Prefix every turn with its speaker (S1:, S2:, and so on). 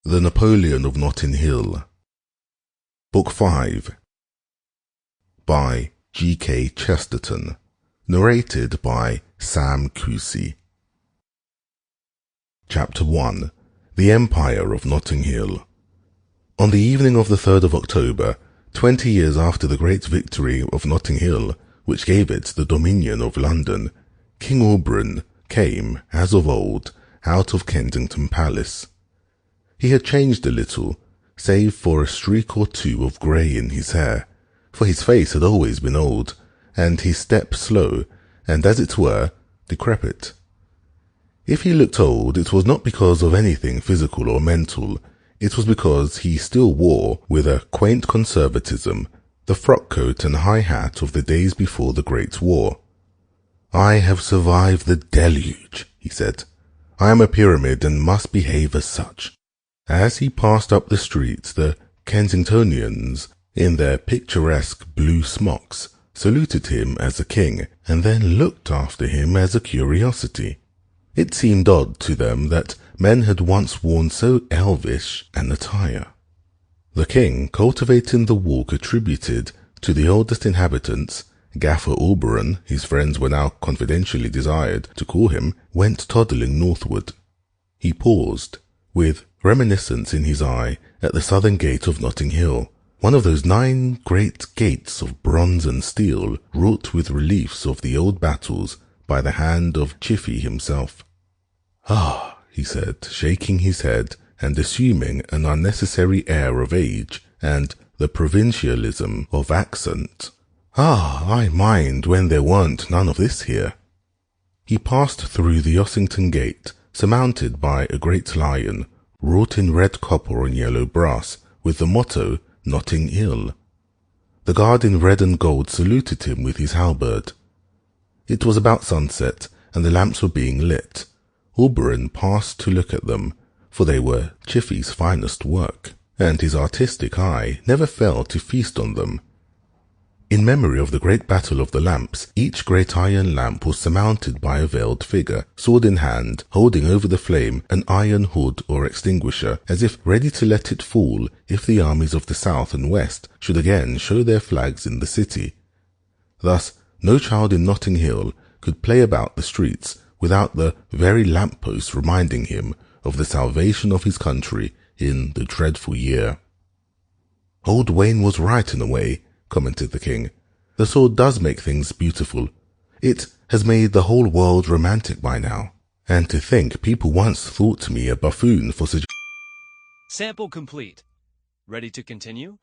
S1: The Napoleon of Notting Hill. Book 5. By G.K. Chesterton. Narrated by Sam Cousy. Chapter 1. The Empire of Notting Hill. On the evening of the 3rd of October, 20 years after the great victory of Notting Hill, which gave it the dominion of London, King Auberon came, as of old, out of Kensington Palace. He had changed a little, save for a streak or two of grey in his hair, for his face had always been old, and his step slow, and as it were, decrepit. If he looked old, it was not because of anything physical or mental, it was because he still wore, with a quaint conservatism, the frock-coat and high hat of the days before the Great War. "I have survived the deluge," he said. "I am a pyramid and must behave as such." As he passed up the street, the Kensingtonians, in their picturesque blue smocks, saluted him as a king, and then looked after him as a curiosity. It seemed odd to them that men had once worn so elvish an attire. The king, cultivating the walk attributed to the oldest inhabitants, Gaffer Auberon, his friends were now confidentially desired to call him, went toddling northward. He paused, with reminiscence in his eye, at the southern gate of Notting Hill, one of those 9 great gates of bronze and steel, wrought with reliefs of the old battles by the hand of Chiffy himself. "Ah," he said, shaking his head and assuming an unnecessary air of age and the provincialism of accent. "Ah, I mind when there weren't none of this here." He passed through the Ossington Gate, surmounted by a great lion, wrought in red copper and yellow brass, with the motto, Notting Hill. The guard in red and gold saluted him with his halberd. It was about sunset, and the lamps were being lit. Auberon passed to look at them, for they were Chiffy's finest work, and his artistic eye never failed to feast on them. In memory of the great battle of the lamps, each great iron lamp was surmounted by a veiled figure, sword in hand, holding over the flame an iron hood or extinguisher, as if ready to let it fall if the armies of the south and west should again show their flags in the city. Thus, no child in Notting Hill could play about the streets without the very lamp-posts reminding him of the salvation of his country in the dreadful year. "Old Wayne was right in a way," commented the king. "The sword does make things beautiful. It has made the whole world romantic by now. And to think people once thought me a buffoon for such—"
S2: Sample complete. Ready to continue?